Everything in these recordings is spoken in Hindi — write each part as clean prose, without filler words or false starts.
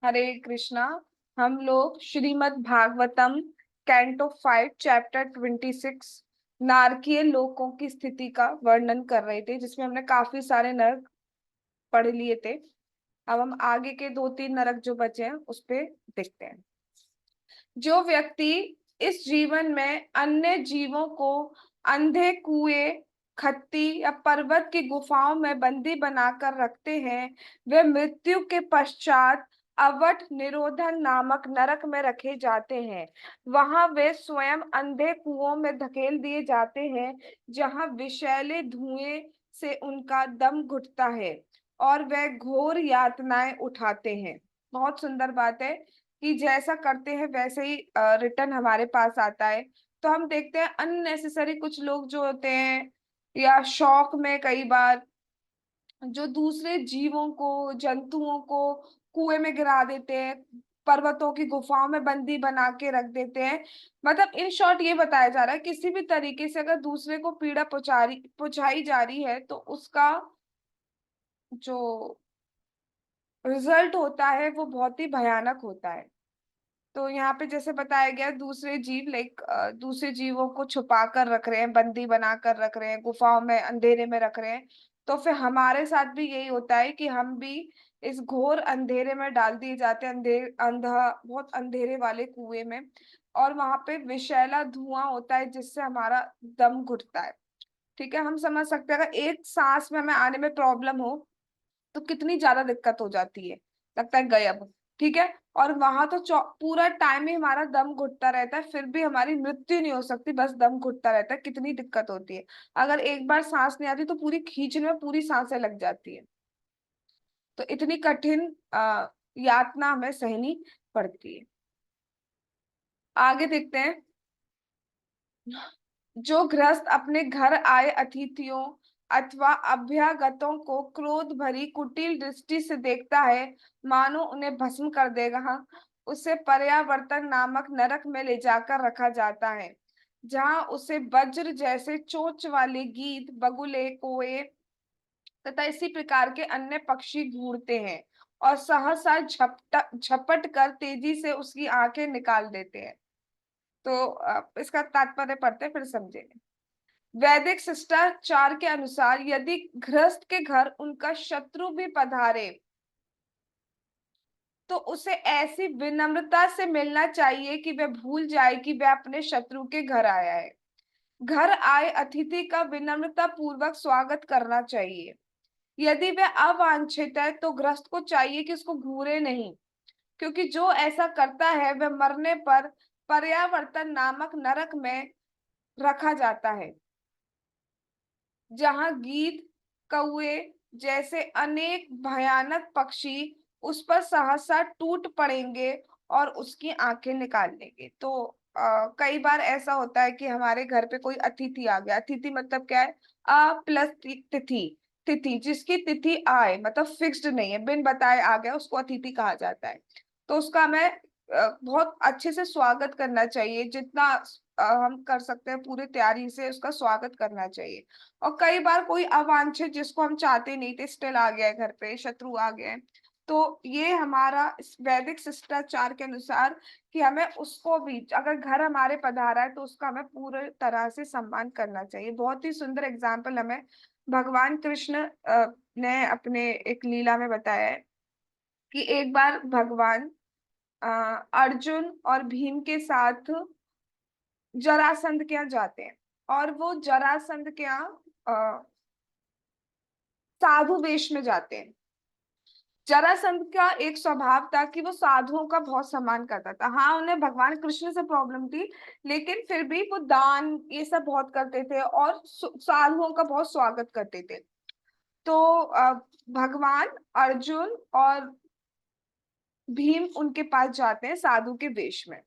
हरे कृष्णा। हम लोग श्रीमद् भागवतम कैंटो 5 चैप्टर 26 नारकीय लोकों की स्थिति का वर्णन कर रहे थे, जिसमें हमने काफी सारे नरक पढ़ लिए थे। अब हम आगे के दो तीन नरक जो बचे हैं उस पे देखते हैं। जो व्यक्ति इस जीवन में अन्य जीवों को अंधे कुएं, खत्ती या पर्वत की गुफाओं में बंदी बनाकर रखते हैं, वे मृत्यु के पश्चात अवट निरोधन नामक नरक में रखे जाते हैं। वहां वे स्वयं अंधे कुओं में धकेल दिए जाते हैं, जहां विषैले धुएं से उनका दम घुटता है और वे घोर यातनाएं उठाते हैं। बहुत सुंदर बात है कि जैसा करते हैं वैसे ही रिटर्न हमारे पास आता है। तो हम देखते हैं अननेसेसरी कुछ लोग जो होते हैं, या शौक में कई बार जो दूसरे जीवों को, जंतुओं को कुएं में गिरा देते हैं, पर्वतों की गुफाओं में बंदी बना के रख देते हैं। मतलब इन शॉर्ट ये बताया जा रहा है किसी भी तरीके से अगर दूसरे को पीड़ा पहुंचाई जा रही है तो उसका जो रिजल्ट होता है वो बहुत ही भयानक होता है। तो यहाँ पे जैसे बताया गया, दूसरे जीव लाइक दूसरे जीवों को छुपा कर रख रहे हैं, बंदी बना कर रख रहे हैं, गुफाओं में अंधेरे में रख रहे हैं। तो फिर हमारे साथ भी यही होता है कि हम भी इस घोर अंधेरे में डाल दिए जाते हैं, बहुत अंधेरे वाले कुएं में। और वहां पे विषैला धुआं होता है जिससे हमारा दम घुटता है। ठीक है, हम समझ सकते हैं अगर एक सांस में हमें आने में प्रॉब्लम हो तो कितनी ज्यादा दिक्कत हो जाती है, लगता है गए अब। ठीक है, और वहां तो पूरा टाइम ही हमारा दम घुटता रहता है, फिर भी हमारी मृत्यु नहीं हो सकती, बस दम घुटता रहता है। कितनी दिक्कत होती है, अगर एक बार सांस नहीं आती तो पूरी खींचने में पूरी सांसें लग जाती है। तो इतनी कठिन यातना हमें सहनी पड़ती है। आगे देखते हैं। जो गृहस्थ अपने घर आए अतिथियों अथवा अभ्यागतों को क्रोध भरी कुटिल दृष्टि से देखता है, मानो उन्हें भस्म कर देगा, उसे पर्यावर्तन नामक नरक में ले जाकर रखा जाता है, जहां उसे वज्र जैसे चोंच वाले गीद, बगुले, कोए तथा इसी प्रकार के अन्य पक्षी घूरते हैं और सहसा झपट कर तेजी से उसकी आंखें निकाल देते हैं। तो इसका तात्पर्य पढ़ते हैं, फिर समझेंगे। वैदिक शिष्टाचार के अनुसार यदि गृहस्थ के घर उनका शत्रु भी पधारे तो उसे ऐसी विनम्रता से मिलना चाहिए कि वह भूल जाए कि वह अपने शत्रु के घर आया है। घर आए अतिथि का विनम्रता पूर्वक स्वागत करना चाहिए। यदि वह अवांछित है तो गृहस्थ को चाहिए कि उसको घूरे नहीं, क्योंकि जो ऐसा करता है वह मरने पर पर्यावर्तन नामक नरक में रखा जाता है, जहां गीद, कौए जैसे अनेक भयानक पक्षी उस पर सहसा टूट पड़ेंगे और उसकी आंखें निकाल लेंगे। तो कई बार ऐसा होता है कि हमारे घर पे कोई अतिथि आ गया। अतिथि मतलब क्या है? अ प्लस तिथि। तिथि जिसकी तिथि आए मतलब फिक्स्ड नहीं है, बिन बताए आ गया, उसको अतिथि कहा जाता है। तो उसका हमें बहुत अच्छे से स्वागत करना चाहिए, जितना हम कर सकते हैं पूरी तैयारी से उसका स्वागत करना चाहिए। और कई बार कोई अवांछित जिसको हम चाहते नहीं थे स्टिल आ गया है, घर पे शत्रु आ गए हैं, तो ये हमारा इस वैदिक शिष्टाचार के अनुसार कि हमें उसको भी, अगर घर हमारे पधारा है तो उसका हमें पूरी तरह से सम्मान करना चाहिए। बहुत ही सुंदर एग्जाम्पल हमें भगवान कृष्ण ने अपने एक लीला में बताया है कि एक बार भगवान अ, अर्जुन और भीम के साथ जरासंध के यहाँ जाते हैं। और वो जरासंध के यहाँ साधु वेश में जाते हैं। जरासंध का एक स्वभाव था कि वो साधुओं का बहुत सम्मान करता था। हाँ, उन्हें भगवान कृष्ण से प्रॉब्लम थी, लेकिन फिर भी वो दान ये सब बहुत करते थे और साधुओं का बहुत स्वागत करते थे। तो भगवान, अर्जुन और भीम उनके पास जाते हैं साधु के वेश में।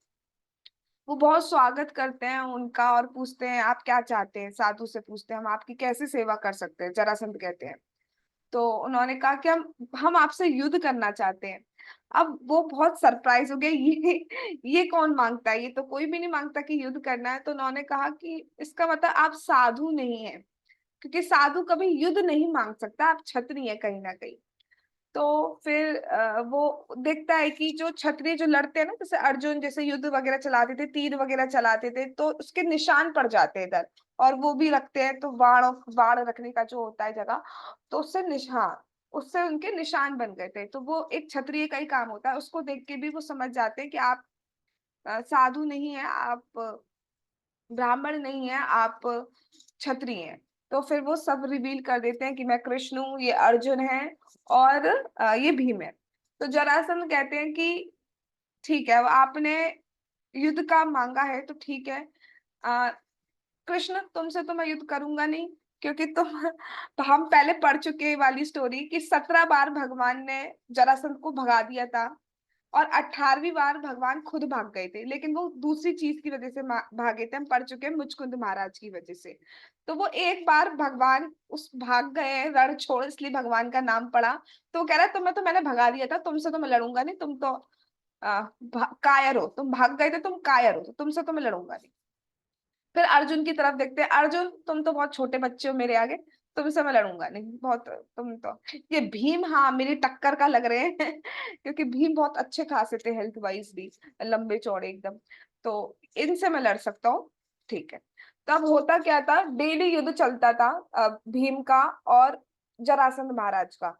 वो बहुत स्वागत करते हैं उनका और पूछते हैं आप क्या चाहते हैं। साधु से पूछते हैं हम आपकी कैसे सेवा कर सकते हैं। जरासंध कहते हैं, तो उन्होंने कहा कि हम आपसे युद्ध करना चाहते हैं। अब वो बहुत सरप्राइज हो गया, ये कौन मांगता है, ये तो कोई भी नहीं मांगता कि युद्ध करना है। तो उन्होंने कहा कि इसका मतलब आप साधु नहीं है, क्योंकि साधु कभी युद्ध नहीं मांग सकता, आप क्षत्रिय है कहीं ना कहीं। तो फिर वो देखता है कि जो क्षत्रिय जो लड़ते हैं ना, जैसे अर्जुन जैसे युद्ध वगैरह चलाते थे, तीर वगैरह चलाते थे, तो उसके निशान पड़ जाते हैं इधर, और वो भी रखते हैं, तो बाण बाण रखने का जो होता है जगह, तो उससे निशान, उससे उनके निशान बन गए थे। तो वो एक क्षत्रिय का ही काम होता है, उसको देख के भी वो समझ जाते हैं कि आप साधु नहीं है, आप ब्राह्मण नहीं है, आप क्षत्रिय हैं। तो फिर वो सब रिवील कर देते हैं कि मैं कृष्ण हूँ, ये अर्जुन है, और ये भीम है। तो जरासंध कहते हैं कि ठीक है, आपने युद्ध का मांगा है तो ठीक है, आ, कृष्ण तुमसे तो मैं युद्ध करूंगा नहीं, क्योंकि तुम तो हम पहले पढ़ चुके वाली स्टोरी कि 17 बार भगवान ने जरासंध को भगा दिया था, और 18वीं बार भगवान खुद भाग गए थे, लेकिन वो दूसरी चीज की वजह से भागे थे, हम पढ़ चुके हैं, मुचकुंद महाराज की वजह से। तो वो एक बार भगवान उस भाग गए रण छोड़, इसलिए भगवान का नाम पड़ा। तो वो कह रहा है तुम्हें तो मैंने भगा दिया था, तुमसे तो मैं लड़ूंगा नहीं, तुम तो कायर हो, तुम भाग गए थे, तुम कायर हो, तो तुमसे तो मैं लड़ूंगा नहीं। फिर अर्जुन की तरफ देखते हैं, अर्जुन तुम तो बहुत छोटे बच्चे हो मेरे आगे, तुमसे मैं लड़ूंगा नहीं, बहुत तुम तो। ये भीम हाँ मेरी टक्कर का लग रहे हैं क्योंकि भीम बहुत अच्छे खासे थे, हेल्थ वाइज भी लंबे चौड़े एकदम, तो इनसे मैं लड़ सकता हूँ, ठीक है। तब होता क्या था, डेली युद्ध चलता था भीम का और जरासंध महाराज का,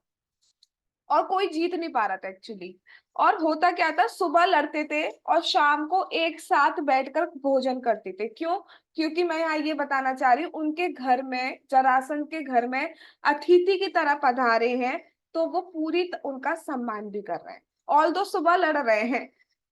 और कोई जीत नहीं पा रहा था एक्चुअली। और होता क्या था, सुबह लड़ते थे और शाम को एक साथ बैठकर भोजन करते थे। क्यों? क्योंकि मैं यहाँ ये बताना चाह रही हूँ, उनके घर में, जरासंध के घर में अतिथि की तरह पधारे हैं, तो वो पूरी उनका सम्मान भी कर रहे हैं। ऑल दो सुबह लड़ रहे हैं,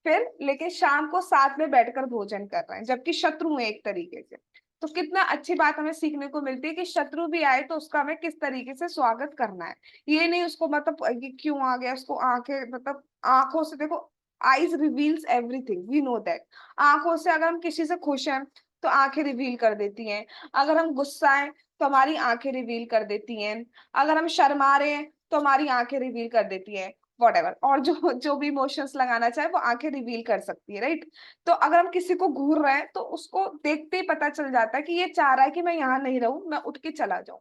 फिर लेकिन शाम को साथ में बैठकर भोजन कर रहे हैं, जबकि शत्रु हैं एक तरीके से। तो कितना अच्छी बात हमें सीखने को मिलती है कि शत्रु भी आए तो उसका हमें किस तरीके से स्वागत करना है। ये नहीं उसको मतलब ये क्यों आ गया, उसको आंखें मतलब आंखों से देखो, eyes reveals everything, we know that. आंखों से अगर हम किसी से खुश हैं तो आंखें रिवील कर देती हैं, अगर हम गुस्सा हैं तो हमारी आंखें रिवील कर देती हैं, अगर हम शर्मा रहे हैं तो हमारी आंखें रिवील कर देती हैं, वॉट एवर, और जो जो भी इमोशंस लगाना चाहे वो आंखें रिवील कर सकती है, राइट। तो अगर हम किसी को घूर रहे हैं तो उसको देखते ही पता चल जाता है कि ये चाह रहा है कि मैं यहाँ नहीं रहूं, मैं उठ के चला जाऊं,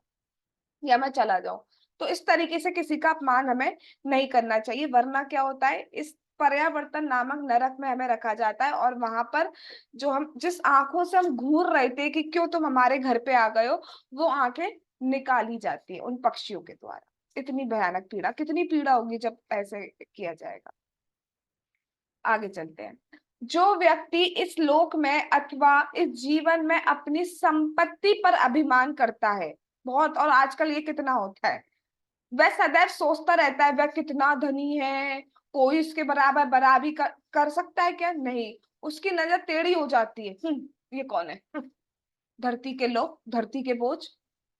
या मैं चला जाऊं। तो इस तरीके से किसी का अपमान हमें नहीं करना चाहिए, वरना क्या होता है, इस पर्यावर्तन नामक नरक में हमें रखा जाता है, और वहां पर जो हम जिस आंखों से हम घूर रहे थे कि क्यों तुम हमारे घर पे आ गए हो, वो आंखें निकाली जाती है उन पक्षियों के द्वारा। इतनी भयानक पीड़ा, कितनी पीड़ा होगी जब ऐसे किया जाएगा। आगे चलते हैं। जो व्यक्ति इस लोक में अथवा इस जीवन में अपनी संपत्ति पर अभिमान करता है, बहुत, और आजकल ये कितना होता है, वह सदैव सोचता रहता है वह कितना धनी है, कोई उसके बराबर बराबरी कर सकता है क्या? नहीं, उसकी नजर टेढ़ी हो जाती है, ये कौन है, धरती के लोग, धरती के बोझ,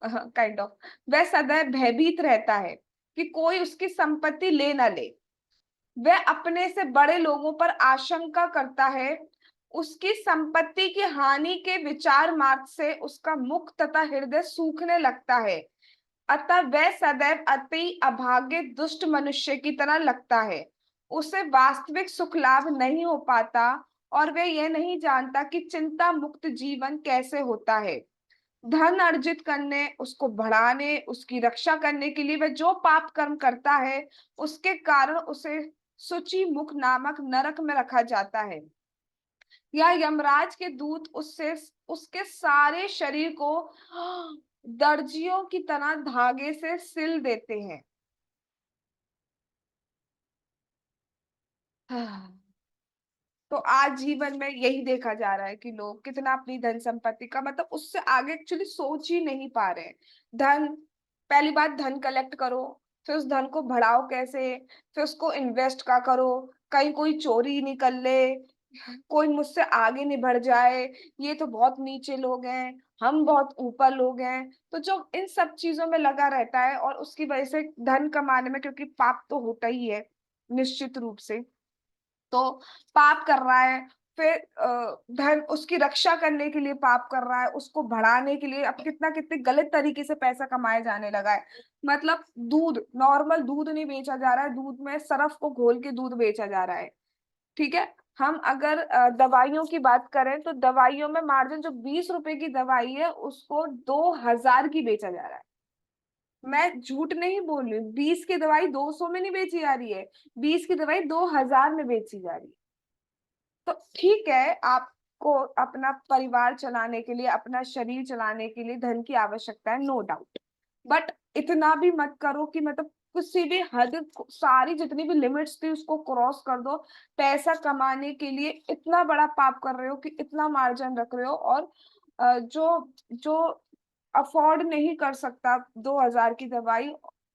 काइंड ऑफ। वह सदैव भयभीत रहता है कि कोई उसकी संपत्ति ले ना ले। वह अपने से बड़े लोगों पर आशंका करता है, उसकी संपत्ति की हानि के विचार मात्र से उसका मुख तथा हृदय सूखने लगता है। अतः वह सदैव अति अभागे दुष्ट मनुष्य की तरह लगता है, उसे वास्तविक सुख लाभ नहीं हो पाता, और वह यह नहीं जानता कि चिंता मुक्त जीवन कैसे होता है। धन अर्जित करने, उसको बढ़ाने, उसकी रक्षा करने के लिए वह जो पाप कर्म करता है, उसके कारण उसे सूची मुख नामक नरक में रखा जाता है, या यमराज के दूत उससे उसके सारे शरीर को दर्जियों की तरह धागे से सिल देते हैं। तो आज जीवन में यही देखा जा रहा है कि लोग कितना अपनी धन संपत्ति का मतलब उससे आगे एक्चुअली सोच ही नहीं पा रहे हैं। धन, पहली बात धन कलेक्ट करो, फिर उस धन को बढ़ाओ कैसे, फिर उसको इन्वेस्ट का करो, कहीं कोई चोरी निकल ले, कोई मुझसे आगे नहीं बढ़ जाए, ये तो बहुत नीचे लोग हैं, हम बहुत ऊपर लोग हैं। तो जो इन सब चीजों में लगा रहता है, और उसकी वजह से धन कमाने में, क्योंकि पाप तो होता ही है निश्चित रूप से, तो पाप कर रहा है। फिर धन, उसकी रक्षा करने के लिए पाप कर रहा है, उसको बढ़ाने के लिए अब कितना कितने गलत तरीके से पैसा कमाए जाने लगा है। मतलब दूध, नॉर्मल दूध नहीं बेचा जा रहा है, दूध में सरफ को घोल के दूध बेचा जा रहा है, ठीक है। हम अगर दवाइयों की बात करें तो दवाइयों में मार्जिन, जो 20 रुपए की दवाई है उसको 2000 की बेचा जा रहा है। मैं झूठ नहीं बोल रही हूँ, 20 की दवाई 200 में नहीं बेची जा रही है, 20 की दवाई 2000 में बेची जा रही है। तो ठीक है, आपको अपना परिवार चलाने के लिए, अपना शरीर चलाने के लिए धन की आवश्यकता है, नो डाउट। बट इतना भी मत करो कि मतलब किसी भी हद, सारी जितनी भी लिमिट्स थी उसको क्रॉस कर दो। पैसा कमाने के लिए इतना बड़ा पाप कर रहे हो कि इतना मार्जिन रख रहे हो, और जो जो अफोर्ड नहीं कर सकता 2000 की दवाई,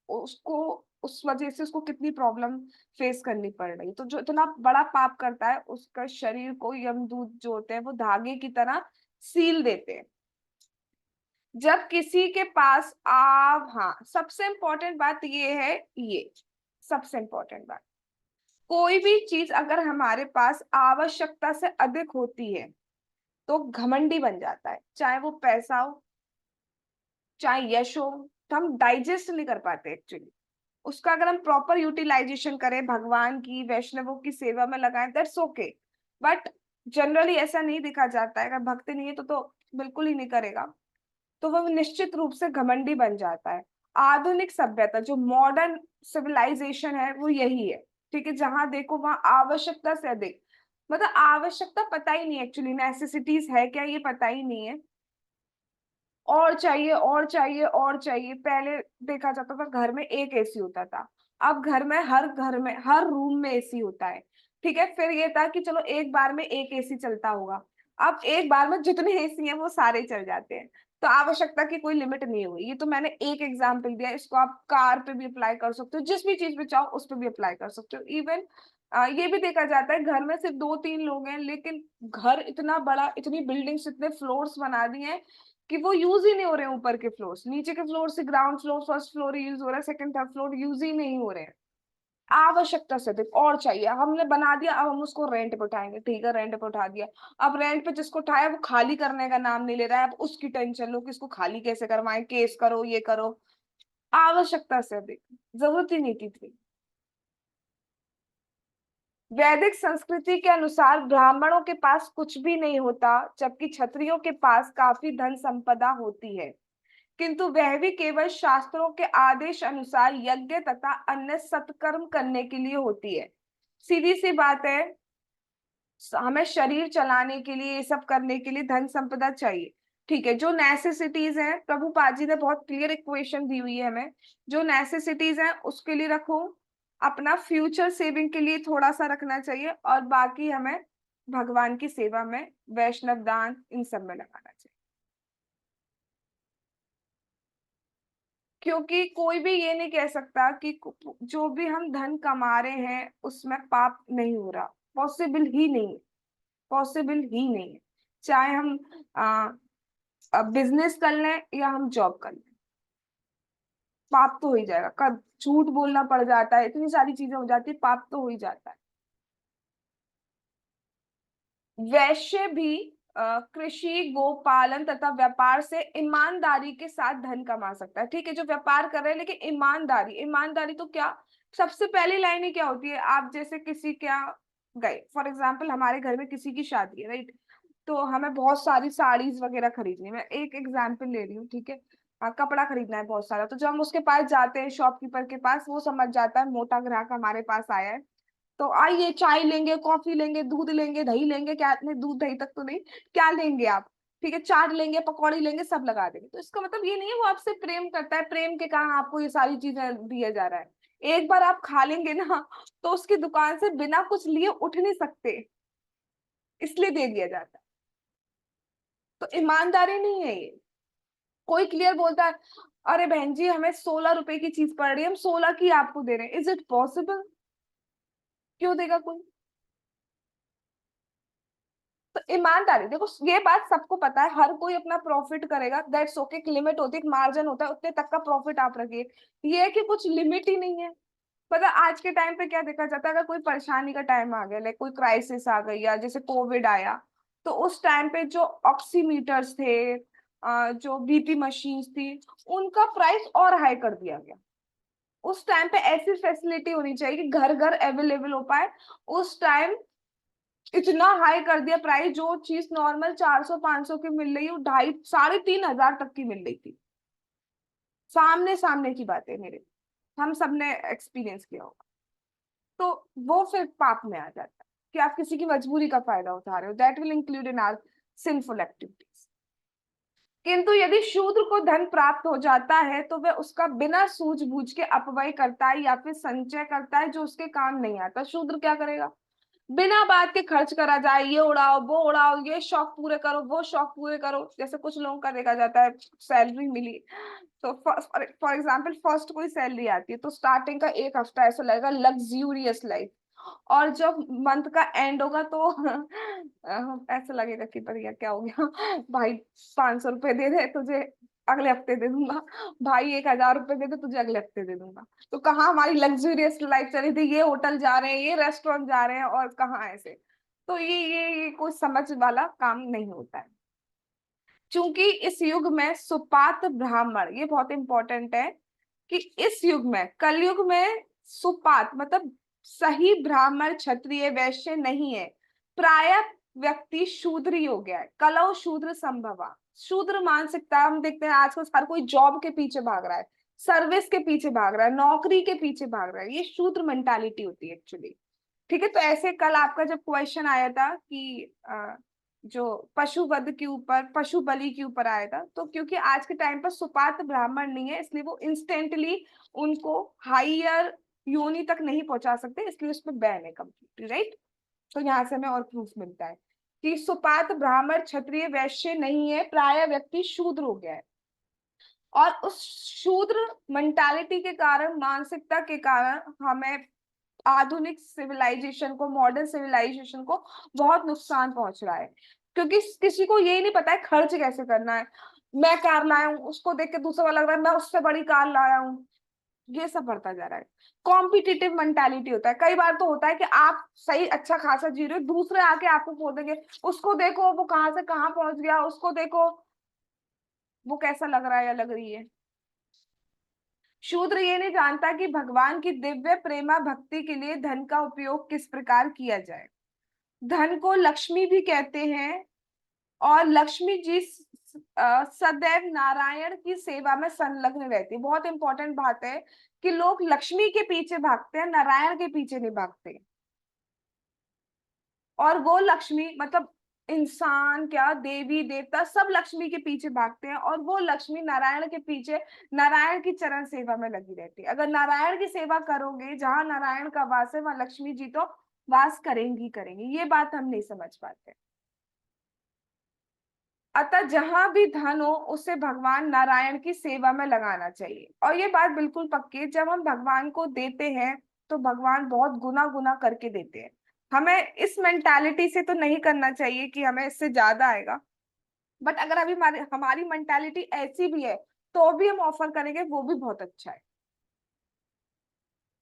उसको उस वजह से उसको कितनी प्रॉब्लम फेस करनी पड़ रही। तो जो इतना बड़ा पाप करता है उसका शरीर को यमदूत जो होते हैं वो धागे की तरह सील देते हैं। जब किसी के पास हाँ, सबसे इंपॉर्टेंट बात ये है, ये सबसे इंपॉर्टेंट बात, कोई भी चीज अगर हमारे पास आवश्यकता से अधिक होती है तो घमंडी बन जाता है, चाहे वो पैसा हो, चाहे यश हो। तो हम डाइजेस्ट नहीं कर पाते एक्चुअली उसका। अगर हम प्रॉपर यूटिलाइजेशन करें, भगवान की, वैष्णवों की सेवा में लगाएं, दैट्स ओके। बट जनरली ऐसा नहीं देखा जाता है, अगर भक्त नहीं है तो बिल्कुल ही नहीं करेगा, तो वह निश्चित रूप से घमंडी बन जाता है। आधुनिक सभ्यता, जो मॉडर्न सिविलाइजेशन है, वो यही है। ठीक है, जहां देखो वहां आवश्यकता से अधिक, मतलब आवश्यकता पता ही नहीं, एक्चुअली नेसेसिटीज है क्या ये पता ही नहीं है। और चाहिए और चाहिए और चाहिए। पहले देखा जाता था घर में एक एसी होता था, अब घर में हर रूम में एसी होता है। ठीक है, फिर ये था कि चलो एक बार में एक एसी चलता होगा, अब एक बार में जितने एसी हैं वो सारे चल जाते हैं। तो आवश्यकता की कोई लिमिट नहीं हुई। ये तो मैंने एक एग्जाम्पल दिया, इसको आप कार पे भी अप्लाई कर सकते हो, जिस भी चीज पे चाहो उस पे भी अप्लाई कर सकते हो। इवन ये भी देखा जाता है, घर में सिर्फ 2-3 लोग हैं लेकिन घर इतना बड़ा, इतनी बिल्डिंग्स, इतने फ्लोर्स बना दिए हैं कि वो यूज ही नहीं हो रहे हैं। ऊपर के फ्लोर्स, नीचे के फ्लोर से ground floor, first floor use हो रहा है, सेकंड थर्ड फ्लोर यूज ही नहीं हो रहे हैं। आवश्यकता से अधिक और चाहिए, हमने बना दिया, अब हम उसको रेंट पे उठाएंगे, ठीक है रेंट पे उठा दिया। अब रेंट पे जिसको उठाया वो खाली करने का नाम नहीं ले रहा है, अब उसकी टेंशन लो कि इसको खाली कैसे करवाएं, केस करो, ये करो। आवश्यकता से अधिक, जरूरत ही नहीं थी। वैदिक संस्कृति के अनुसार ब्राह्मणों के पास कुछ भी नहीं होता, जबकि क्षत्रियों के पास काफी धन संपदा होती है, किंतु वह भी केवल शास्त्रों के आदेश अनुसार यज्ञ तथा अन्य सत्कर्म करने के लिए होती है। सीधी सी बात है, हमें शरीर चलाने के लिए, ये सब करने के लिए धन संपदा चाहिए। ठीक है, जो नेसेसिटीज हैं, प्रभुपाद जी ने बहुत क्लियर इक्वेशन दी हुई है हमें, जो नेसेसिटीज हैं उसके लिए रखो, अपना फ्यूचर सेविंग के लिए थोड़ा सा रखना चाहिए, और बाकी हमें भगवान की सेवा में, वैष्णव दान, इन सब में लगाना चाहिए। क्योंकि कोई भी ये नहीं कह सकता कि जो भी हम धन कमा रहे हैं उसमें पाप नहीं हो रहा, पॉसिबल ही नहीं है, पॉसिबल ही नहीं है। चाहे हम बिजनेस कर लें या हम जॉब कर लें, पाप तो हो ही जाएगा। कब झूठ बोलना पड़ जाता है, इतनी सारी चीजें हो जाती है, पाप तो हो ही जाता है। वैश्य भी कृषि, गोपालन तथा व्यापार से ईमानदारी के साथ धन कमा सकता है। ठीक है, जो व्यापार कर रहे हैं लेकिन ईमानदारी, ईमानदारी तो क्या, सबसे पहली लाइन ही क्या होती है, आप जैसे किसी क्या गए, फॉर एग्जाम्पल हमारे घर में किसी की शादी है, राइट, तो हमें बहुत सारी साड़ीज वगैरह खरीदनी है, मैं एक एग्जाम्पल ले रही हूँ, ठीक है। कपड़ा खरीदना है बहुत सारा, तो जब हम उसके पास जाते हैं, शॉपकीपर के पास, वो समझ जाता है मोटा ग्राहक हमारे पास आया है, तो आइए चाय लेंगे, कॉफी लेंगे, दूध लेंगे, दही लेंगे, क्या नहीं, दूध दही तक तो नहीं, क्या लेंगे आप, ठीक है, चाट लेंगे, पकौड़ी लेंगे, सब लगा देंगे। तो इसका मतलब ये नहीं है वो आपसे प्रेम करता है, प्रेम के कारण आपको ये सारी चीजें दिया जा रहा है। एक बार आप खा लेंगे ना, तो उसकी दुकान से बिना कुछ लिए उठ नहीं सकते, इसलिए दे दिया जाता है। तो ईमानदारी नहीं है ये। कोई क्लियर बोलता है, अरे बहन जी हमें 16 रुपए की चीज पड़ रही है, हम 16 की आपको दे रहे हैं, इज इट पॉसिबल? क्यों देगा कोई? तो ईमानदारी देखो, ये बात सबको पता है, हर कोई अपना प्रॉफिट करेगा, दैट्स ओके। एक लिमिट होती है, एक मार्जिन होता है, उतने तक का प्रॉफिट आप रखिए। ये है कि कुछ लिमिट ही नहीं है। पता आज के टाइम पे क्या देखा जाता है, अगर कोई परेशानी का टाइम आ गया, लाइक कोई क्राइसिस आ गई, या जैसे कोविड आया, तो उस टाइम पे जो ऑक्सीमीटर्स थे, जो बीपी मशीन्स थी, उनका प्राइस और हाई कर दिया गया। उस टाइम पे ऐसी फैसिलिटी होनी चाहिए कि घर घर अवेलेबल हो पाए। उस टाइम इतना हाई कर दिया प्राइस, जो चीज नॉर्मल 400-500 की मिल रही है वो 2,500-3,500 तक की मिल रही थी। सामने सामने की बात है मेरे, हम सबने एक्सपीरियंस किया होगा। तो वो फिर पाप में आ जाता है कि आप किसी की मजबूरी का फायदा उठा रहे हो, that will include in our sinful activities. किंतु यदि शूद्र को धन प्राप्त हो जाता है तो वह उसका बिना सूझबूझ के अपव्यय करता है या फिर संचय करता है जो उसके काम नहीं आता। शूद्र क्या करेगा, बिना बात के खर्च करा जाए, ये उड़ाओ वो उड़ाओ, ये शौक पूरे करो वो शौक पूरे करो। जैसे कुछ लोगों का देखा जाता है, सैलरी मिली तो फॉर एग्जाम्पल फर्स्ट कोई सैलरी आती है तो स्टार्टिंग का एक हफ्ता ऐसा लगेगा लग्जूरियस लाइफ, और जब मंथ का एंड होगा तो ऐसा लगेगा कि बढ़िया क्या हो गया भाई, 500 रुपए दे दे तुझे अगले हफ्ते दे दूंगा, भाई 1000 रुपए दे दे तुझे अगले हफ्ते दे दूंगा। तो कहाँ हमारी लग्जूरियस लाइफ चली थी, ये होटल जा रहे हैं ये रेस्टोरेंट जा रहे हैं और कहाँ ऐसे। तो ये कोई समझ वाला काम नहीं होता है। क्योंकि इस युग में सुपात्र ब्राह्मण, ये बहुत इंपॉर्टेंट है कि इस युग में कलयुग में सुपात्र मतलब सही ब्राह्मण क्षत्रिय वैश्य नहीं है, प्राय व्यक्ति शूद्र ही हो गया है। कलौ शूद्र संभवा, शूद्र मानसिकता हम देखते हैं आजकल हर कोई जॉब के पीछे भाग रहा है, सर्विस के पीछे भाग रहा है, नौकरी के पीछे भाग रहा है, ये शूद्र मेंटालिटी होती है एक्चुअली। ठीक है, तो ऐसे कल आपका जब क्वेश्चन आया था कि जो पशु वध के ऊपर पशु बलि के ऊपर आया था, तो क्योंकि आज के टाइम पर सुपात्र ब्राह्मण नहीं है इसलिए वो इंस्टेंटली उनको हाइयर योनि तक नहीं पहुंचा सकते, इसलिए उस पर बैन है कंप्लीटली, राइट। तो यहाँ से हमें और प्रूफ मिलता है कि सुपात्र ब्राह्मण क्षत्रिय वैश्य नहीं है, प्राय व्यक्ति शूद्र हो गया है। और उस शूद्र मेंटालिटी के कारण, मानसिकता के कारण हमें आधुनिक सिविलाइजेशन को, मॉडर्न सिविलाइजेशन को बहुत नुकसान पहुंच रहा है। क्योंकि किसी को यही नहीं पता है खर्च कैसे करना है। मैं कार लाया हूँ, उसको देख के दूसरा वाला लग रहा है मैं उससे बड़ी कार लाया हूँ, ये सब बढ़ता जा रहा है। कॉम्पिटिटिव मेंटालिटी होता है। कई बार तो होता है कि आप सही अच्छा खासा जी रहे हो, दूसरे आके आपको बोल देंगे उसको देखो वो कहाँ से कहाँ पहुंच गया, उसको देखो वो कैसा लग रहा है या लग रही है। शूद्र ये नहीं जानता कि भगवान की दिव्य प्रेमा भक्ति के लिए धन का उपयोग किस प्रकार किया जाए। धन को लक्ष्मी भी कहते हैं और लक्ष्मी जी सदैव नारायण की सेवा में संलग्न रहती है। बहुत इंपॉर्टेंट बात है कि लोग लक्ष्मी के पीछे भागते हैं, नारायण के पीछे नहीं भागते। और वो लक्ष्मी मतलब इंसान क्या, देवी देवता सब लक्ष्मी के पीछे भागते हैं, और वो लक्ष्मी नारायण के पीछे नारायण की चरण सेवा में लगी रहती है। अगर नारायण की सेवा करोगे, जहां नारायण का वास है वहां लक्ष्मी जी तो वास करेंगी करेंगी। ये बात हम नहीं समझ पाते। अतः जहां भी धन हो उसे भगवान नारायण की सेवा में लगाना चाहिए। और ये बात बिल्कुल पक्की है, जब हम भगवान को देते हैं तो भगवान बहुत गुना गुना करके देते हैं। हमें इस मेंटालिटी से तो नहीं करना चाहिए कि हमें इससे ज्यादा आएगा, बट अगर अभी हमारी हमारी मेंटालिटी ऐसी भी है तो भी हम ऑफर करेंगे, वो भी बहुत अच्छा है।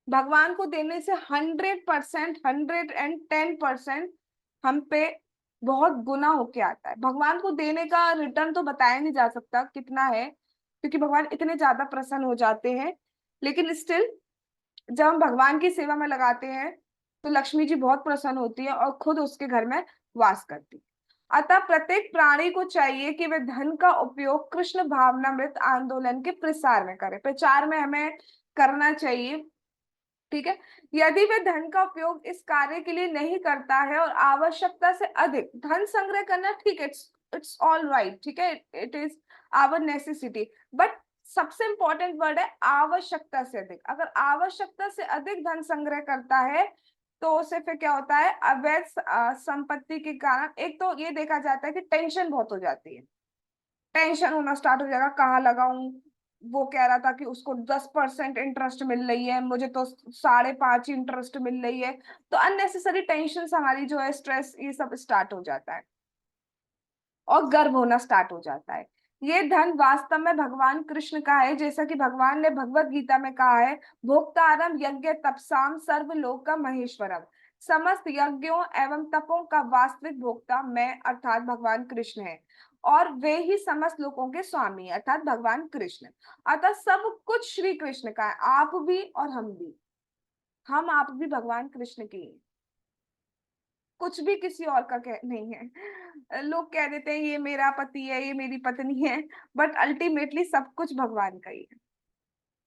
भगवान को देने से 100%, 110% हम पे बहुत गुना होके आता है। भगवान को देने का रिटर्न तो बताया नहीं जा सकता कितना है, क्योंकि भगवान इतने ज्यादा प्रसन्न हो जाते हैं। लेकिन स्टिल जब हम भगवान की सेवा में लगाते हैं तो लक्ष्मी जी बहुत प्रसन्न होती है और खुद उसके घर में वास करती है। अतः प्रत्येक प्राणी को चाहिए कि वह धन का उपयोग कृष्ण भावनामृत आंदोलन के प्रसार में करे, प्रचार में हमें करना चाहिए। ठीक है, यदि वह धन का उपयोग इस कार्य के लिए नहीं करता है और आवश्यकता से अधिक धन संग्रह करना, ठीक है, इट्स ऑल राइट, ठीक है, it is our necessity, but सबसे इंपॉर्टेंट वर्ड है आवश्यकता से अधिक। अगर आवश्यकता से अधिक धन संग्रह करता है तो उसे फिर क्या होता है, अवैध संपत्ति के कारण एक तो ये देखा जाता है कि टेंशन बहुत हो जाती है, टेंशन होना स्टार्ट हो जाएगा कहाँ लगाऊं। वो कह रहा था कि उसको 10% इंटरेस्ट मिल रही है, मुझे तो 5.5 इंटरेस्ट मिल रही है। तो अननेसेसरी टेंशन हमारी जो है, स्ट्रेस, ये सब स्टार्ट हो जाता है और गर्व होना स्टार्ट हो जाता है। ये धन वास्तव में भगवान कृष्ण का है, जैसा कि भगवान ने भगवत गीता में कहा है, भोक्तारम यज्ञ तपसाम सर्वलोक का महेश्वरम, समस्त यज्ञों एवं तपों का वास्तविक भोक्ता मैं अर्थात भगवान कृष्ण है, और वे ही समस्त लोगों के स्वामी अर्थात भगवान कृष्ण। अतः सब कुछ श्री कृष्ण का है, आप भी और हम भी, हम आप भी भगवान कृष्ण के हैं, कुछ भी किसी और का नहीं है। लोग कह देते हैं ये मेरा पति है, ये मेरी पत्नी है, बट अल्टीमेटली सब कुछ भगवान का ही है।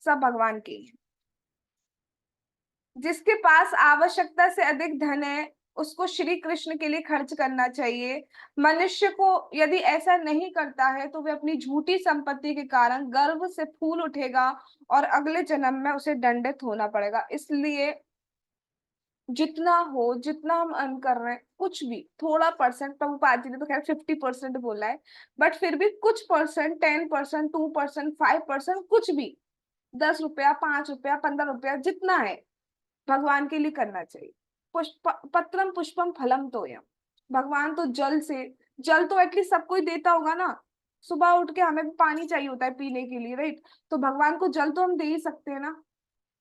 सब भगवान के ही हैं। जिसके पास आवश्यकता से अधिक धन है उसको श्री कृष्ण के लिए खर्च करना चाहिए। मनुष्य को यदि ऐसा नहीं करता है तो वह अपनी झूठी संपत्ति के कारण गर्व से फूल उठेगा और अगले जन्म में उसे दंडित होना पड़ेगा। इसलिए जितना हो, जितना हम अर्न कर रहे हैं, कुछ भी थोड़ा परसेंट, प्रभुपाद जी ने तो खैर 50% बोला है, बट फिर भी कुछ परसेंट, 10%, 2%, 5%, कुछ भी, 10 रुपया, 5 रुपया, 15 रुपया, जितना है भगवान के लिए करना चाहिए। पुष्प पत्रम पुष्पम फलम तोयम। भगवान तो जल से, जल तो एटलीस्ट सबको ही देता होगा ना। सुबह उठ के हमें भी पानी चाहिए होता है पीने के लिए, राइट? तो भगवान को जल तो हम दे ही सकते हैं ना।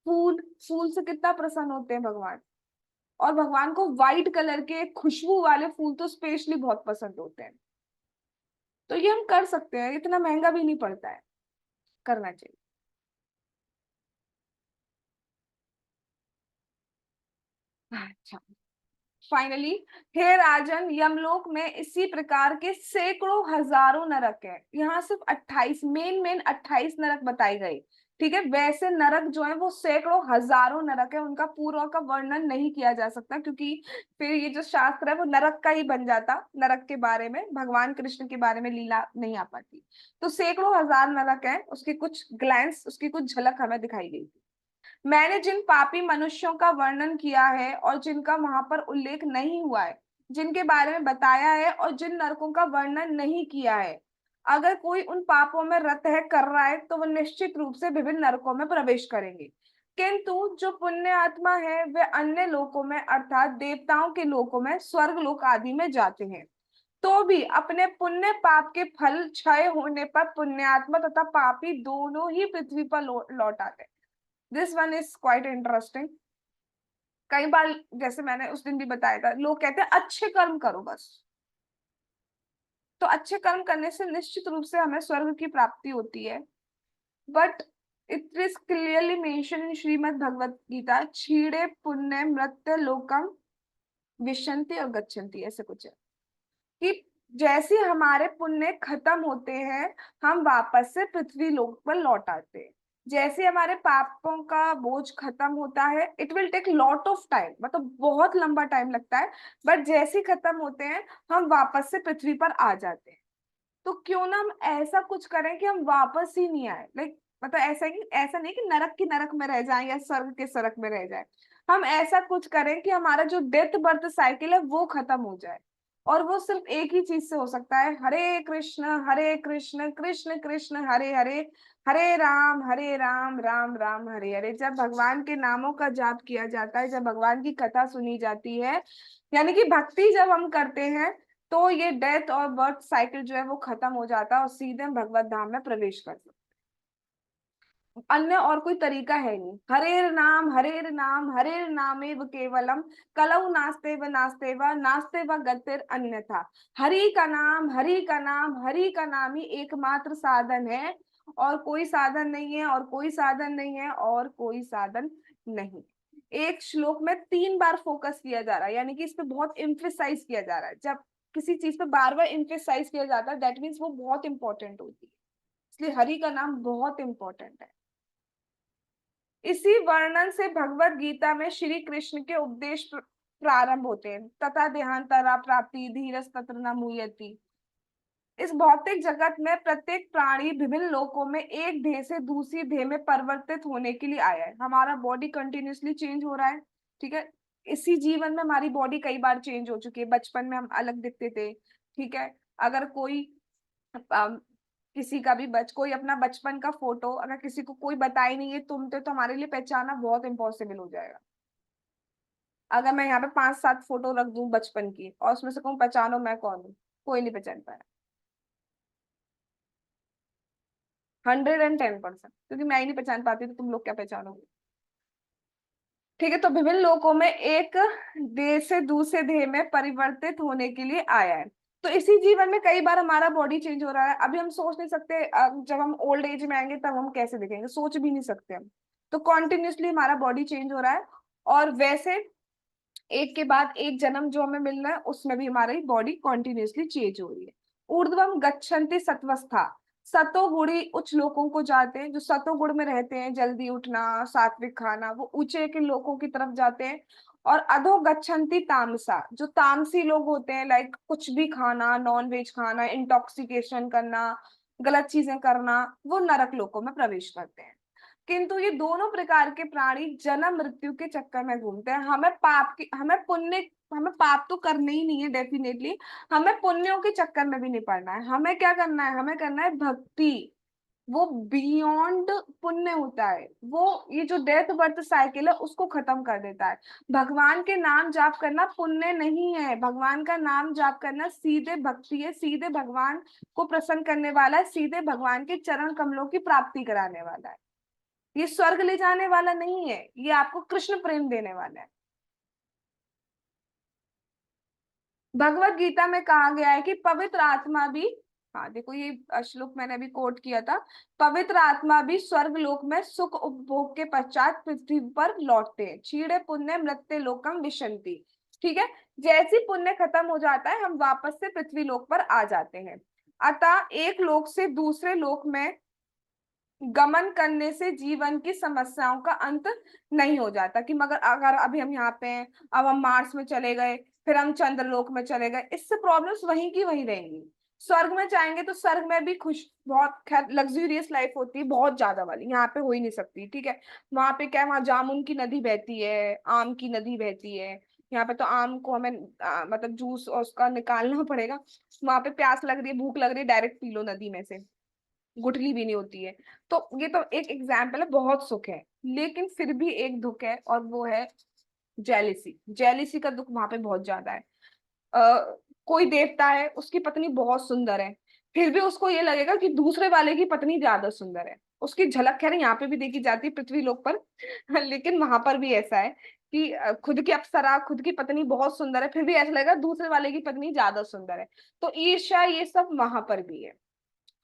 फूल, फूल से कितना प्रसन्न होते हैं भगवान। और भगवान को व्हाइट कलर के खुशबू वाले फूल तो स्पेशली बहुत पसंद होते हैं। तो ये हम कर सकते हैं, इतना महंगा भी नहीं पड़ता है, करना चाहिए। अच्छा, फाइनली, हे राजन, यमलोक में इसी प्रकार के सैकड़ों हजारों नरक है। यहाँ सिर्फ 28, मेन 28 नरक बताए गए। ठीक है, वैसे नरक जो है वो सैकड़ों हजारों नरक है, उनका पूरा का वर्णन नहीं किया जा सकता, क्योंकि फिर ये जो शास्त्र है वो नरक का ही बन जाता। नरक के बारे में, भगवान कृष्ण के बारे में लीला नहीं आ पाती। तो सैकड़ों हजार नरक है, उसकी कुछ ग्लैंस, उसकी कुछ झलक हमें दिखाई गई थी। मैंने जिन पापी मनुष्यों का वर्णन किया है और जिनका वहां पर उल्लेख नहीं हुआ है, जिनके बारे में बताया है और जिन नरकों का वर्णन नहीं किया है, अगर कोई उन पापों में रत है, कर रहा है, तो वो निश्चित रूप से विभिन्न नरकों में प्रवेश करेंगे। किंतु जो पुण्य आत्मा है वे अन्य लोकों में, अर्थात देवताओं के लोकों में, स्वर्ग लोक आदि में जाते हैं। तो भी अपने पुण्य पाप के फल क्षय होने पर पुण्यात्मा तथा पापी दोनों ही पृथ्वी पर लौट आते हैं। This one is quite interesting. कई बार, जैसे मैंने उस दिन भी बताया था, लोग कहते हैं अच्छे कर्म करो बस। तो अच्छे कर्म करने से निश्चित रूप से हमें स्वर्ग की प्राप्ति होती है। But it is clearly mention in Shrimad Bhagavad Gita, क्षीणे पुण्य मृत्य लोकम विशंति और गच्छन्ति, ऐसे कुछ है कि जैसे हमारे पुण्य खत्म होते हैं, हम वापस से पृथ्वी लोक पर लौट आते हैं। जैसे हमारे पापों का बोझ खत्म होता है, it will take lot of time, मतलब बहुत लंबा टाइम लगता है, बट जैसे ही खत्म होते हैं हम वापस से पृथ्वी पर आ जाते हैं। तो क्यों ना हम ऐसा कुछ करें कि हम वापस ही नहीं आए, लाइक मतलब ऐसा कि, ऐसा नहीं कि नरक की नरक में रह जाएं या स्वर्ग के स्वर्ग में रह जाए। हम ऐसा कुछ करें कि हमारा जो डेथ बर्थ साइकिल है वो खत्म हो जाए। और वो सिर्फ एक ही चीज से हो सकता है, हरे कृष्ण कृष्ण कृष्ण हरे हरे, हरे राम राम हरे हरे। जब भगवान के नामों का जाप किया जाता है, जब भगवान की कथा सुनी जाती है, यानी कि भक्ति जब हम करते हैं, तो ये डेथ और बर्थ साइकिल जो है वो खत्म हो जाता है और सीधे हम भगवत धाम में प्रवेश कर सकते हैं। अन्य और कोई तरीका है नहीं। हरेर नामेव केवलम, कलौ नास्ते व गतिर अन्यथा। हरि का नाम, हरि का नाम ही एकमात्र साधन है, और कोई साधन नहीं है, और कोई साधन नहीं है, और कोई साधन नहीं। एक श्लोक में 3 बार फोकस किया जा रहा है, यानी कि इस पे बहुत इम्फेसाइज किया जा रहा है। जब किसी चीज पे बार बार इम्फेसाइज किया जाता है, दैट मीन्स वो बहुत इंपॉर्टेंट होती है। इसलिए हरि का नाम बहुत इंपॉर्टेंट है। इसी वर्णन से भगवत गीता में श्री कृष्ण के उपदेश प्रारंभ होते हैं। तथा देहांतरा प्राप्ति धीरज तत्र न मुह्यति। इस भौतिक जगत में प्रत्येक प्राणी विभिन्न लोकों में एक देह से दूसरी देह में परिवर्तित होने के लिए आया है। हमारा बॉडी कंटिन्यूअसली चेंज हो रहा है, ठीक है। इसी जीवन में हमारी बॉडी कई बार चेंज हो चुकी है। बचपन में हम अलग दिखते थे, ठीक है। अगर कोई किसी का भी कोई अपना बचपन का फोटो अगर किसी को कोई बताए नहीं है तुम तो हमारे लिए पहचाना बहुत इम्पॉसिबल हो जाएगा। अगर मैं यहाँ पे 5-7 फोटो रख दूं बचपन की और उसमें से कहूँ पहचानो मैं कौन हूँ, कोई नहीं पहचान पाया। 110%, क्योंकि मैं ही नहीं पहचान पाती तो तुम लोग क्या पहचानोगे। ठीक है, तो विभिन्न लोकों में एक देह से दूसरे देह में परिवर्तित होने के लिए आया है। तो इसी जीवन में कई बार हमारा बॉडी चेंज हो रहा है। अभी हम सोच नहीं सकते जब हम ओल्ड एज में आएंगे तब हम कैसे दिखेंगे, सोच भी नहीं सकते हम। तो कॉन्टिन्यूसली हमारा बॉडी चेंज हो रहा है। और वैसे एक के बाद एक जन्म जो हमें मिल रहा है उसमें भी हमारी बॉडी कॉन्टिन्यूसली चेंज हो रही है। ऊर्ध्वम गच्छन्ति सत्वस्था, सतोगुणी उच्च लोगों को जाते हैं, जो सतोगुण में रहते हैं, जल्दी उठना, सात्विक खाना, वो ऊंचे के लोगों की तरफ जाते हैं। और अधो गच्छन्ति तामसा, जो तामसी लोग होते हैं, लाइक कुछ भी खाना, नॉन वेज खाना, इंटॉक्सिकेशन करना, गलत चीजें करना, वो नरक लोकों में प्रवेश करते हैं। किंतु ये दोनों प्रकार के प्राणी जन्म मृत्यु के चक्कर में घूमते हैं। हमें पाप तो करने ही नहीं है डेफिनेटली, हमें पुण्यों के चक्कर में भी नहीं पड़ना है। हमें क्या करना है, हमें करना है भक्ति। वो बियॉन्ड पुण्य होता है, वो ये जो डेथ बर्थ साइकिल है उसको खत्म कर देता है। भगवान के नाम जाप करना पुण्य नहीं है, भगवान का नाम जाप करना सीधे भक्ति है, सीधे भगवान को प्रसन्न करने वाला है, सीधे भगवान के चरण कमलों की प्राप्ति कराने वाला है। ये स्वर्ग ले जाने वाला नहीं है, ये आपको कृष्ण प्रेम देने वाला है। भगवत गीता में कहा गया है कि पवित्र आत्मा भी, हाँ देखो ये श्लोक मैंने अभी कोट किया था, पवित्र आत्मा भी स्वर्ग लोक में सुख उपभोग के पश्चात पृथ्वी पर लौटते हैं। क्षीणे पुण्य मृत्य लोकम विशंति। ठीक है, जैसी पुण्य खत्म हो जाता है हम वापस से पृथ्वी लोक पर आ जाते हैं। अतः एक लोक से दूसरे लोक में गमन करने से जीवन की समस्याओं का अंत नहीं हो जाता, कि मगर अगर अभी हम यहाँ पे हैं, अब हम मार्स में चले गए, फिर हम चंद्रलोक में चले गए, इससे प्रॉब्लम्स वहीं की वहीं रहेंगी। स्वर्ग में जाएंगे तो स्वर्ग में भी खुश, बहुत खैर लग्जूरियस लाइफ होती है, बहुत ज्यादा वाली, यहाँ पे हो ही नहीं सकती। ठीक है, वहां पे क्या है, वहां जामुन की नदी बहती है, आम की नदी बहती है। यहाँ पे तो आम को हमें मतलब जूस और उसका निकालना पड़ेगा। वहां पे प्यास लग रही है, भूख लग रही है, डायरेक्ट पी लो नदी में से, गुठली भी नहीं होती है। तो ये तो एक एग्जाम्पल है, बहुत सुख है। लेकिन फिर भी एक दुख है, और वो है जेलिसी। जेलिसी का दुख वहां पे बहुत ज्यादा है। कोई देवता है, उसकी पत्नी बहुत सुंदर है, फिर भी उसको ये लगेगा कि दूसरे वाले की पत्नी ज्यादा सुंदर है। उसकी झलक खैर यहाँ पे भी देखी जाती है पृथ्वी लोक पर लेकिन वहां पर भी ऐसा है कि खुद की अप्सरा, खुद की पत्नी बहुत सुंदर है, फिर भी ऐसा लगेगा दूसरे वाले की पत्नी ज्यादा सुंदर है। तो ईर्ष्या ये सब वहां पर भी है।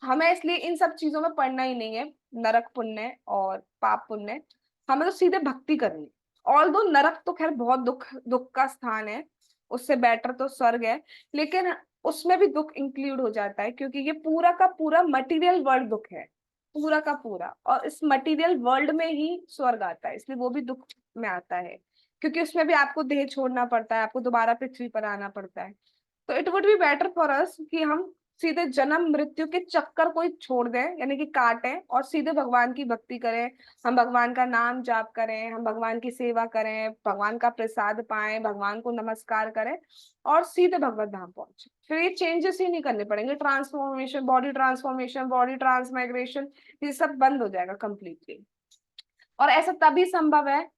हमें इसलिए इन सब चीजों में पढ़ना ही नहीं है, नरक पुण्य और पाप पुण्य। हमें तो सीधे भक्ति करनी है। ऑल दो नरक तो खैर बहुत दुख दुख का स्थान है, उससे बेटर तो स्वर्ग है, लेकिन उसमें भी दुख इंक्लूड हो जाता है, क्योंकि ये पूरा का पूरा मटेरियल वर्ल्ड दुख है, पूरा का पूरा। और इस मटेरियल वर्ल्ड में ही स्वर्ग आता है, इसलिए वो भी दुख में आता है, क्योंकि उसमें भी आपको देह छोड़ना पड़ता है, आपको दोबारा पृथ्वी पर आना पड़ता है। तो it would be better for us कि हम सीधे जन्म मृत्यु के चक्कर को ही छोड़ दें, यानी कि काटें, और सीधे भगवान की भक्ति करें। हम भगवान का नाम जाप करें, हम भगवान की सेवा करें, भगवान का प्रसाद पाएं, भगवान को नमस्कार करें, और सीधे भगवत धाम पहुंचे। फिर ये चेंजेस ही नहीं करने पड़ेंगे, ट्रांसफॉर्मेशन, बॉडी ट्रांसमाइग्रेशन, ये सब बंद हो जाएगा कंप्लीटली। और ऐसा तभी संभव है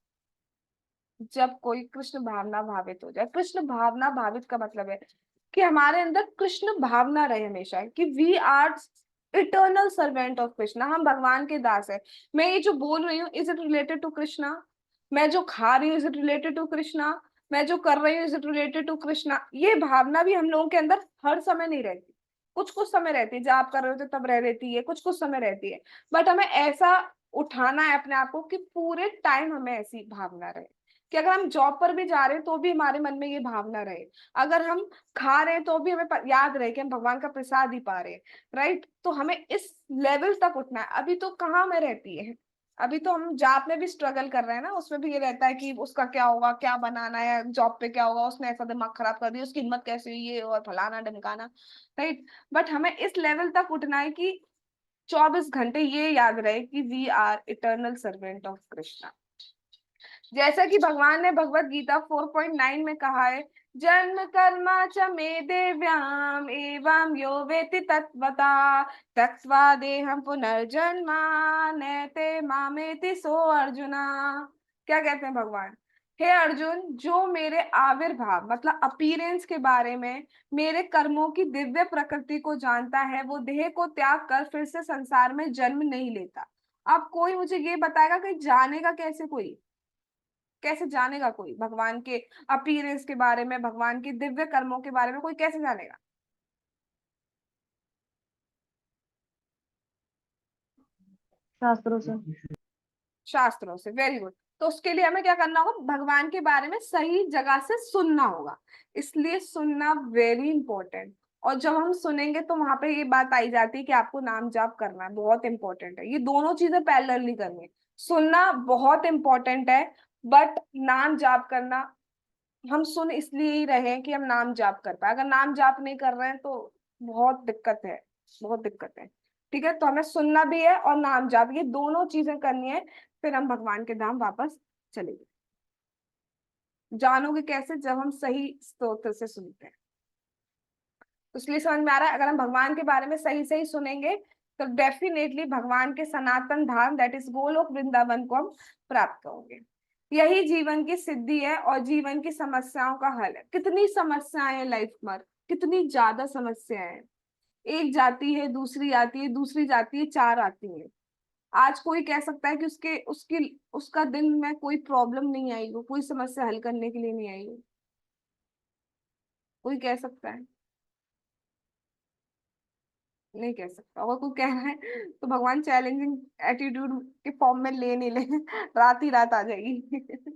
जब कोई कृष्ण भावना भावित हो जाए। कृष्ण भावना भावित का मतलब है कि हमारे अंदर कृष्ण भावना रहे हमेशा, कि we are eternal servant of Krishna, हम भगवान के दास है। मैं ये जो बोल रही हूँ, is it related to Krishna? मैं जो खा रही हूँ, is it related to Krishna? मैं जो कर रही हूँ, is it related to Krishna? ये भावना भी हम लोगों के अंदर हर समय नहीं रहती, कुछ कुछ समय रहती है, जब आप कर रहे होते तब रह रहती है, कुछ कुछ समय रहती है। बट हमें ऐसा उठाना है अपने आप को कि पूरे टाइम हमें ऐसी भावना रहे, कि अगर हम जॉब पर भी जा रहे हैं तो भी हमारे मन में ये भावना रहे, अगर हम खा रहे हैं तो भी हमें याद रहे कि हम भगवान का प्रसाद ही पा रहे हैं। राइट, तो हमें इस लेवल तक उठना है। अभी तो कहाँ में रहती है, अभी तो हम जाप में भी स्ट्रगल कर रहे हैं ना, उसमें भी ये रहता है कि उसका क्या होगा, क्या बनाना है, जॉब पे क्या होगा, उसने ऐसा दिमाग खराब कर दिया, उसकी हिम्मत कैसे हुई, ये और फलाना ढमकाना। राइट, बट हमें इस लेवल तक उठना है कि 24 घंटे ये याद रहे कि we are eternal servant of Krishna. जैसा कि भगवान ने भगवत गीता 4.9 में कहा है, जन्म कर्मा च मे देव्याम एवं यो वेति तत्वता त्यक्त्वा देहं पुनर्जन्मा नैते मामेति सो अर्जुना। क्या कहते हैं भगवान? हे अर्जुन, जो मेरे आविर्भाव मतलब अपीयरेंस के बारे में, मेरे कर्मों की दिव्य प्रकृति को जानता है, वो देह को त्याग कर फिर से संसार में जन्म नहीं लेता। अब कोई मुझे ये बताएगा कि जानेगा कैसे, कोई कैसे जानेगा कोई भगवान के अपीयरेंस के बारे में, भगवान के दिव्य कर्मों के बारे में, कोई कैसे जानेगा? शास्त्रों से। शास्त्रों से, वेरी गुड। तो उसके लिए हमें क्या करना होगा, भगवान के बारे में सही जगह से सुनना होगा। इसलिए सुनना वेरी इंपॉर्टेंट। और जब हम सुनेंगे तो वहां पे ये बात आई जाती है कि आपको नाम जाप करना है, बहुत इंपॉर्टेंट है। ये दोनों चीजें पैरेलली करनी है। सुनना बहुत इंपॉर्टेंट है, बट नाम जाप करना, हम सुन इसलिए ही रहे हैं कि हम नाम जाप कर पाए। अगर नाम जाप नहीं कर रहे हैं तो बहुत दिक्कत है, बहुत दिक्कत है। ठीक है, तो हमें सुनना भी है और नाम जाप, ये दोनों चीजें करनी है, फिर हम भगवान के धाम वापस चलेंगे। जानोगे कैसे? जब हम सही स्रोत से सुनते हैं। तो इसलिए समझ में आ रहा है, अगर हम भगवान के बारे में सही सही सुनेंगे तो डेफिनेटली भगवान के सनातन धाम, दैट इज गोलोक वृंदावन को हम प्राप्त करोगे। यही जीवन की सिद्धि है और जीवन की समस्याओं का हल है। कितनी समस्याएं हैं लाइफ में, कितनी ज्यादा समस्याएं हैं। एक जाती है, दूसरी आती है, दूसरी जाती है, चार आती है। आज कोई कह सकता है कि उसके उसकी उसका दिन में कोई प्रॉब्लम नहीं आई हो, कोई समस्या हल करने के लिए नहीं आई हो? कोई कह सकता है? नहीं कह सकता। अगर कोई कह रहा है तो भगवान चैलेंजिंग एटीट्यूड के फॉर्म में ले नहीं ले, रात ही रात आ जाएगी।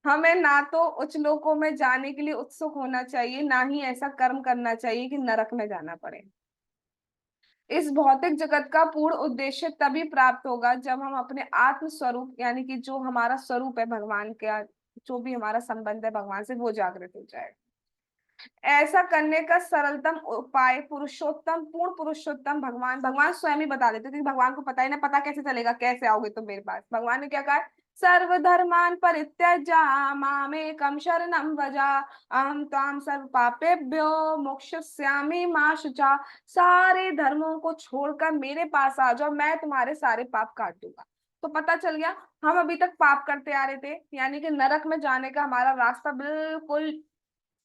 हमें ना तो उच्च लोकों में जाने के लिए उत्सुक होना चाहिए, ना ही ऐसा कर्म करना चाहिए कि नरक में जाना पड़े। इस भौतिक जगत का पूर्ण उद्देश्य तभी प्राप्त होगा जब हम अपने आत्म स्वरूप, यानी कि जो हमारा स्वरूप है भगवान का, जो भी हमारा संबंध है भगवान से, वो जागृत हो जाए। ऐसा करने का सरलतम उपाय पुरुषोत्तम, पूर्ण पुरुषोत्तम भगवान, भगवान स्वयं ही बता देते थे। भगवान को पता ही ना, पता कैसे चलेगा कैसे आओगे तुम मेरे पास? भगवान ने क्या कहा? सर्वधर्मान परित्यज्य मामेकं शरणं व्रज, अहम त्वां सर्व पापेभ्यो मोक्षयिष्यामि मा शुचा। सारे धर्मों को छोड़कर मेरे पास आ जाओ, मैं तुम्हारे सारे पाप काट दूंगा। तो पता चल गया, हम अभी तक पाप करते आ रहे थे, यानी कि नरक में जाने का हमारा रास्ता बिल्कुल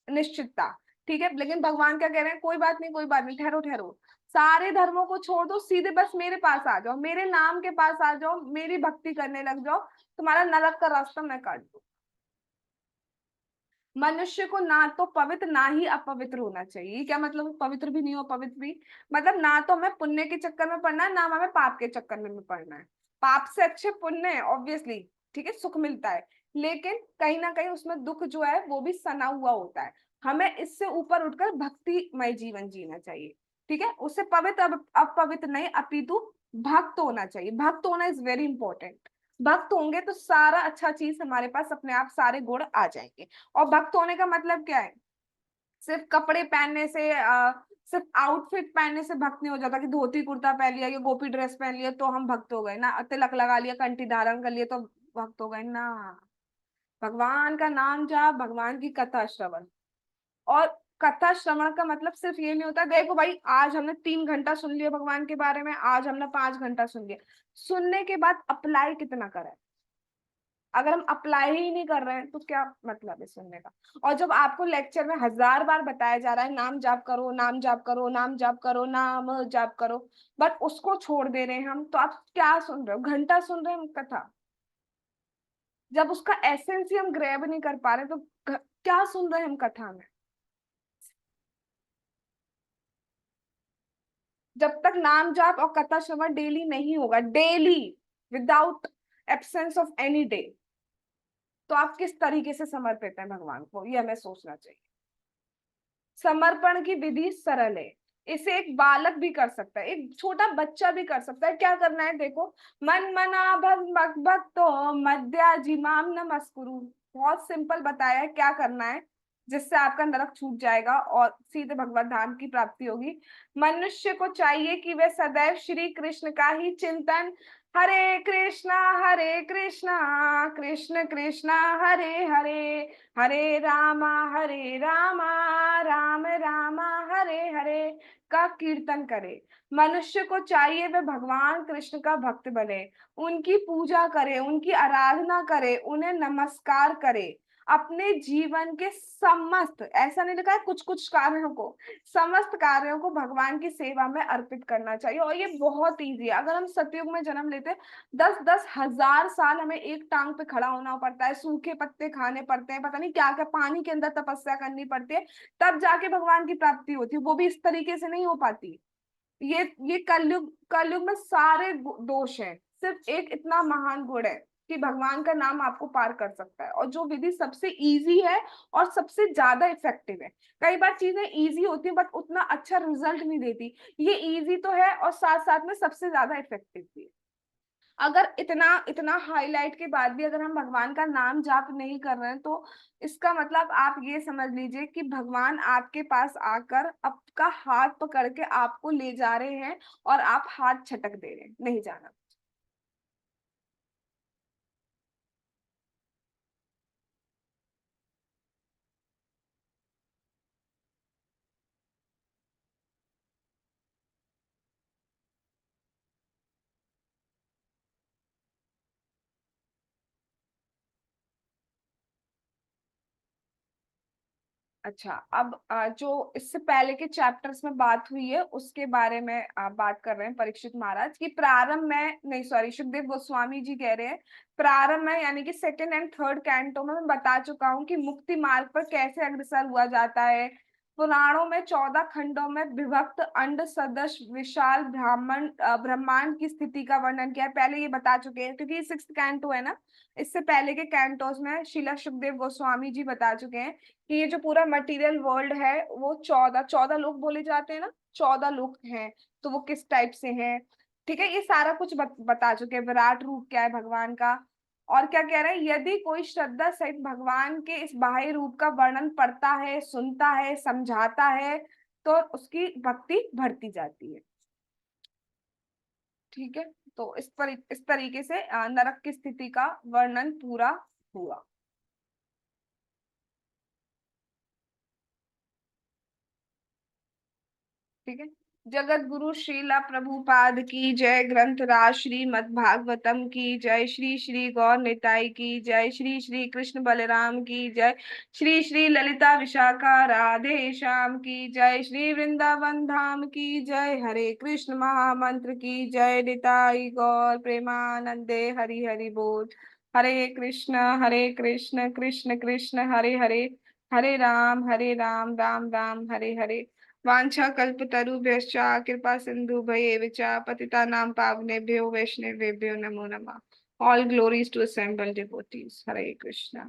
निश्चित था। ठीक है, लेकिन भगवान क्या कह रहे हैं? कोई बात नहीं, कोई बात नहीं, ठहरो ठहरो, सारे धर्मों को छोड़ दो, सीधे बस मेरे पास आ जाओ, मेरे नाम के पास आ जाओ, मेरी भक्ति करने लग जाओ, तुम्हारा नरक का रास्ता मैं काट दूं। मनुष्य को ना तो पवित्र ना ही अपवित्र होना चाहिए। क्या मतलब? पवित्र भी नहीं हो अपवित्र भी, मतलब ना तो हमें पुण्य के चक्कर में पड़ना है, ना हमें पाप के चक्कर में पड़ना है। पाप से अच्छे पुण्य है ऑब्वियसली, ठीक है, सुख मिलता है, लेकिन कहीं ना कहीं उसमें दुख जो है वो भी सना हुआ होता है। हमें इससे ऊपर उठकर भक्तिमय जीवन जीना चाहिए। ठीक है, उससे पवित्र अपवित्र नहीं, अपितु भक्त होना चाहिए। भक्त होना इज वेरी इंपॉर्टेंट। भक्त होंगे तो सारा अच्छा चीज हमारे पास अपने आप, सारे गुण आ जाएंगे। और भक्त होने का मतलब क्या है? सिर्फ कपड़े पहनने से, सिर्फ आउटफिट पहनने से भक्त नहीं हो जाता कि धोती कुर्ता पहन लिया या गोपी ड्रेस पहन लिया तो हम भक्त हो गए ना, तिलक लगा लिया, कंठी धारण कर लिया तो भक्त हो गए ना। भगवान का नाम जाप, भगवान की कथा श्रवण। और कथा श्रवण का मतलब सिर्फ ये नहीं होता, देखो भाई आज हमने 3 घंटा सुन लिया भगवान के बारे में, आज हमने 5 घंटा सुन लिया। सुनने के बाद अप्लाई कितना करें? अगर हम अप्लाई ही नहीं कर रहे हैं तो क्या मतलब है सुनने का? और जब आपको लेक्चर में 1000 बार बताया जा रहा है नाम जाप करो, नाम जाप करो, नाम जाप करो, नाम जाप करो, बट उसको छोड़ दे रहे हैं हम, तो आप क्या सुन रहे हो? घंटा सुन रहे हैं हम कथा, जब उसका एसेंस ही हम ग्रैब नहीं कर पा रहे तो क्या सुन रहे हैं हम कथा में? जब तक नाम जाप और कथा श्रवण डेली नहीं होगा, daily, without absence of any day, तो आप किस तरीके से समर्पित हैं भगवान को, ये हमें सोचना चाहिए। समर्पण की विधि सरल है, इसे एक बालक भी कर सकता है, एक छोटा बच्चा भी कर सकता है। क्या करना है देखो, मन मना भग भक्तो मध्या जिमाम नमस्कुरु। बहुत सिंपल बताया है क्या करना है, जिससे आपका नरक छूट जाएगा और सीधे भगवत धाम की प्राप्ति होगी। मनुष्य को चाहिए कि वह सदैव श्री कृष्ण का ही चिंतन, हरे कृष्णा कृष्ण कृष्ण हरे हरे, हरे रामा राम राम हरे हरे का कीर्तन करे। मनुष्य को चाहिए वह भगवान कृष्ण का भक्त बने, उनकी पूजा करे, उनकी आराधना करे, उन्हें नमस्कार करे। अपने जीवन के समस्त, ऐसा नहीं लिखा है कुछ कुछ कार्यों को, समस्त कार्यों को भगवान की सेवा में अर्पित करना चाहिए। और ये बहुत इजी है। अगर हम सतयुग में जन्म लेते, 10-10 हजार साल हमें एक टांग पे खड़ा होना पड़ता है, सूखे पत्ते खाने पड़ते हैं, पता नहीं क्या क्या, पानी के अंदर तपस्या करनी पड़ती है, तब जाके भगवान की प्राप्ति होती है। वो भी इस तरीके से नहीं हो पाती। ये कलयुग, कलयुग में सारे दोष हैं, सिर्फ एक इतना महान गुण है, कि भगवान का नाम आपको पार कर सकता है, और जो विधि सबसे इजी है और सबसे ज्यादा इफेक्टिव है। कई बार चीजें इजी होती है बट उतना अच्छा रिजल्ट नहीं देती, ये इजी तो है और साथ साथ में सबसे ज्यादा इफेक्टिव भी है। अगर इतना इतना हाईलाइट के बाद भी अगर हम भगवान का नाम जाप नहीं कर रहे हैं, तो इसका मतलब आप ये समझ लीजिए कि भगवान आपके पास आकर आपका हाथ पकड़ के आपको ले जा रहे हैं और आप हाथ छटक दे रहे हैं, नहीं जाना। अच्छा, अब जो इससे पहले के चैप्टर्स में बात हुई है उसके बारे में बात कर रहे हैं परीक्षित महाराज की। प्रारंभ में नहीं, सॉरी, सुखदेव गोस्वामी जी कह रहे हैं प्रारंभ में, यानी कि सेकंड एंड थर्ड कैंटो में मैं बता चुका हूँ कि मुक्ति मार्ग पर कैसे अग्रसर हुआ जाता है। पुराणों में 14 खंडों में विभक्त अंड सदृश विशाल ब्रह्मांड की स्थिति का वर्णन किया है, पहले ये बता चुके हैं, क्योंकि सिक्स्थ कैंटो है ना। इससे पहले के कैंटोस में शिला सुखदेव गोस्वामी जी बता चुके हैं कि ये जो पूरा मटेरियल वर्ल्ड है वो 14 लोग बोले जाते हैं ना, 14 लोग हैं, तो वो किस टाइप से हैं। ठीक है, ये सारा कुछ बता चुके हैं। विराट रूप क्या है भगवान का, और क्या कह रहे हैं, यदि कोई श्रद्धा सहित भगवान के इस बाह्य रूप का वर्णन पढ़ता है, सुनता है, समझाता है, तो उसकी भक्ति बढ़ती जाती है। ठीक है, तो इस तरीके से नरक की स्थिति का वर्णन पूरा हुआ। ठीक है, जगत गुरु श्रीला प्रभुपाद की जय, ग्रंथ राज श्रीमद् भागवतम की जय, श्री श्री गौर निताई की जय, श्री श्री कृष्ण बलराम की जय, श्री श्री ललिता विशाखा राधे श्याम की जय, श्री वृंदावन धाम की जय, हरे कृष्ण महामंत्र की जय, निताई गौर प्रेमानंदे हरि हरि बोल। हरे कृष्ण कृष्ण कृष्ण हरे हरे, हरे राम राम राम हरे हरे। वांछा कल्पतरुभ्यश्च कृपा सिंधु भयेव च पतितानां पावनेभ्यो वैष्णवेभ्यो नमो नमः। All glories to assembled devotees. Hare Krishna.